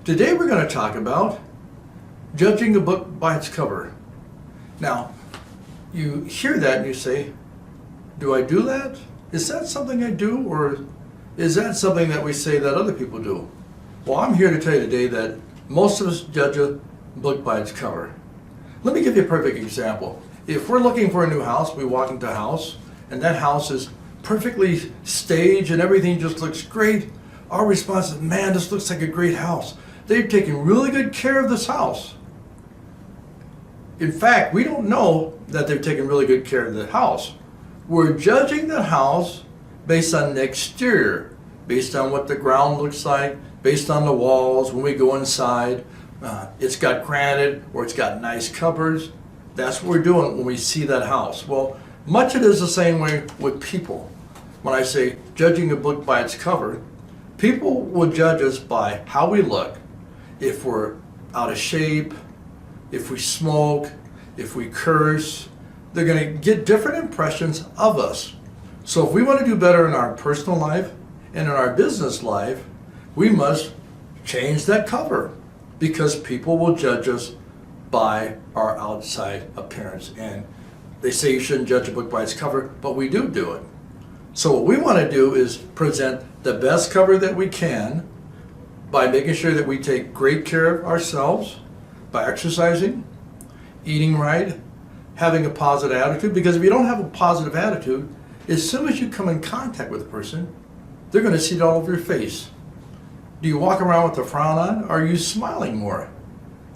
Today we're going to talk about judging a book by its cover. Now, you hear that and you say, do I do that? Is that something I do, or is that something that we say that other people do? Well, I'm here to tell you today that most of us judge a book by its cover. Let me give you a perfect example. If we're looking for a new house, we walk into a house and that house is perfectly staged and everything just looks great. Our response is, man, this looks like a great house. They've taken really good care of this house. In fact, we don't know that they've taken really good care of the house. We're judging the house based on the exterior, based on what the ground looks like, based on the walls. When we go inside, it's got granite or it's got nice cupboards. That's what we're doing when we see that house. Well, much of it is the same way with people. When I say judging a book by its cover, people will judge us by how we look, if we're out of shape, if we smoke, if we curse. They're going to get different impressions of us. So if we want to do better in our personal life and in our business life, we must change that cover, because people will judge us by our outside appearance. And they say you shouldn't judge a book by its cover, but we do it. So what we want to do is present the best cover that we can by making sure that we take great care of ourselves, by exercising, eating right, having a positive attitude. Because if you don't have a positive attitude, as soon as you come in contact with a person, they're going to see it all over your face. Do you walk around with a frown on? Or are you smiling more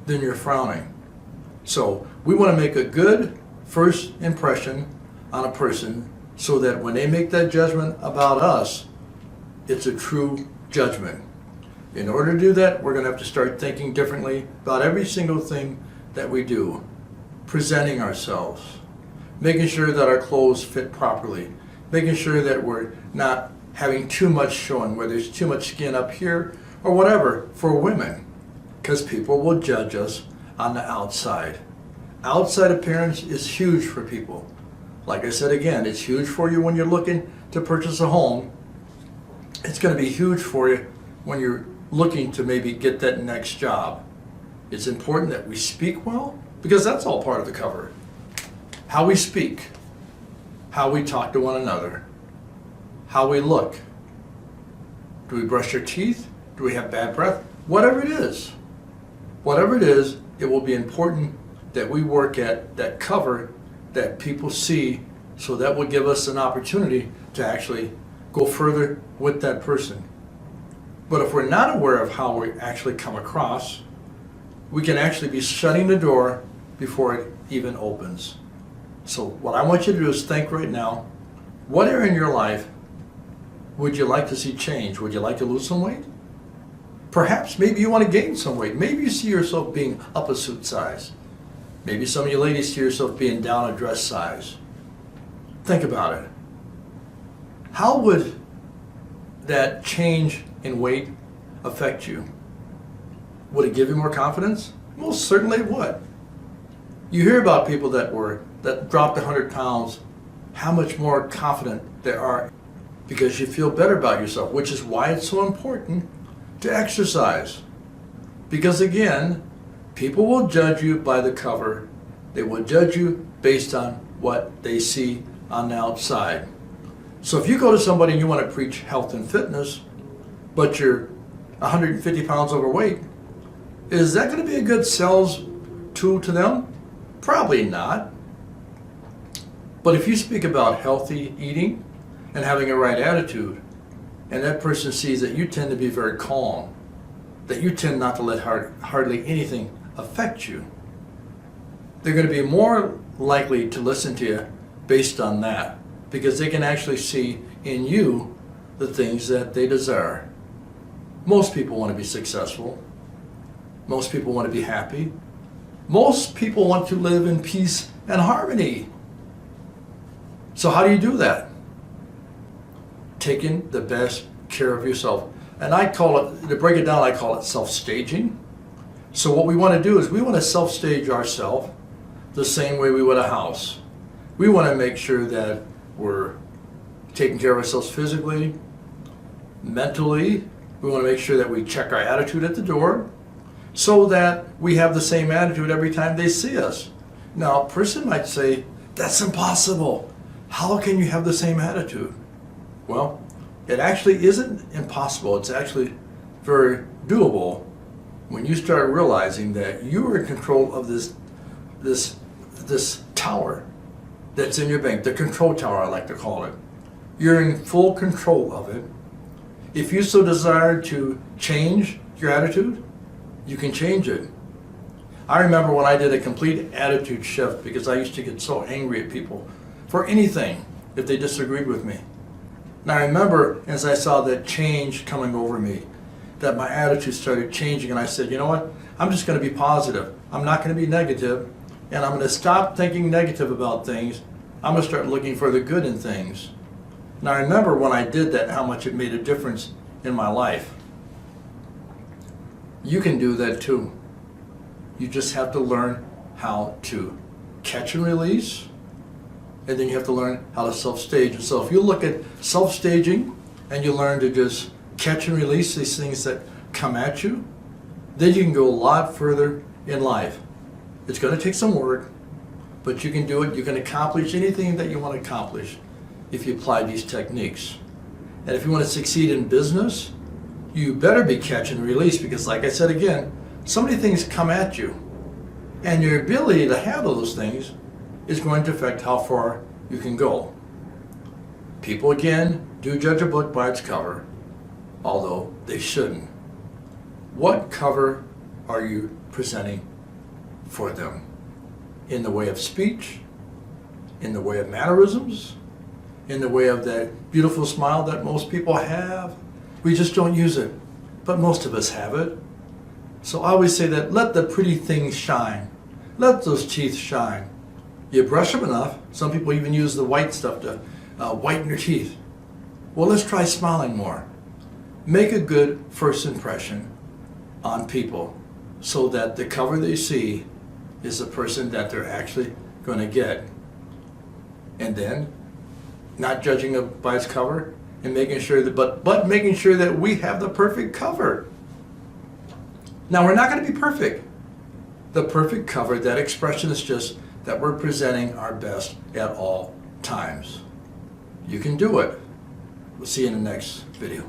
than you're frowning? So we want to make a good first impression on a person so that when they make that judgment about us, it's a true judgment. In order to do that, we're going to have to start thinking differently about every single thing that we do. Presenting ourselves, making sure that our clothes fit properly, making sure that we're not having too much showing, where there's too much skin up here or whatever for women, because people will judge us on the outside. Outside appearance is huge for people. Like I said again, it's huge for you when you're looking to purchase a home. It's going to be huge for you when you're looking to maybe get that next job. It's important that we speak well, because that's all part of the cover. How we speak, how we talk to one another, how we look. Do we brush our teeth? Do we have bad breath? Whatever it is, it will be important that we work at that cover that people see, so that will give us an opportunity to actually go further with that person. But if we're not aware of how we actually come across, we can actually be shutting the door before it even opens. So what I want you to do is think right now, what area in your life would you like to see change? Would you like to lose some weight? Perhaps maybe you want to gain some weight. Maybe you see yourself being up a suit size. Maybe some of you ladies see yourself being down a dress size. Think about it. How would that change in weight affect you? Would it give you more confidence? Most certainly it would. You hear about people that dropped 100 pounds, how much more confident they are, because you feel better about yourself, which is why it's so important to exercise. Because again, people will judge you by the cover. They will judge you based on what they see on the outside. So if you go to somebody and you want to preach health and fitness, but you're 150 pounds overweight, is that going to be a good sales tool to them? Probably not. But if you speak about healthy eating and having a right attitude, and that person sees that you tend to be very calm, that you tend not to let hardly anything affect you, they're going to be more likely to listen to you based on that, because they can actually see in you the things that they desire. Most people want to be successful. Most people want to be happy. Most people want to live in peace and harmony. So how do you do that? Taking the best care of yourself. And I call it, to break it down, I call it self-staging. So what we want to do is we want to self-stage ourselves the same way we would a house. We want to make sure that we're taking care of ourselves physically, mentally. We want to make sure that we check our attitude at the door. so that we have the same attitude every time they see us. Now, a person might say, that's impossible. How can you have the same attitude? Well, it actually isn't impossible. It's actually very doable when you start realizing that you are in control of this tower that's in your bank, the control tower, I like to call it. You're in full control of it. If you so desire to change your attitude, you can change it. I remember when I did a complete attitude shift, because I used to get so angry at people for anything if they disagreed with me. And I remember as I saw that change coming over me, that my attitude started changing, and I said, you know what? I'm just going to be positive. I'm not going to be negative, and I'm going to stop thinking negative about things. I'm going to start looking for the good in things. And I remember when I did that, how much it made a difference in my life. You can do that too. You just have to learn how to catch and release, and then you have to learn how to self-stage. And so if you look at self-staging and you learn to just catch and release these things that come at you, then you can go a lot further in life. It's going to take some work, but you can do it. You can accomplish anything that you want to accomplish if you apply these techniques. And if you want to succeed in business, you better be catch and release, because like I said again, so many things come at you, and your ability to handle those things is going to affect how far you can go. People, again, do judge a book by its cover, although they shouldn't. What cover are you presenting for them? In the way of speech, in the way of mannerisms, in the way of that beautiful smile that most people have. We just don't use it, but most of us have it. So I always say that let the pretty things shine. Let those teeth shine. You brush them enough. Some people even use the white stuff to whiten your teeth. Well, let's try smiling more. Make a good first impression on people so that the cover they see is the person that they're actually going to get. And then, not judging it by its cover, and making sure that, but making sure that we have the perfect cover. Now, we're not going to be perfect. The perfect cover, that expression is just that we're presenting our best at all times. You can do it. We'll see you in the next video.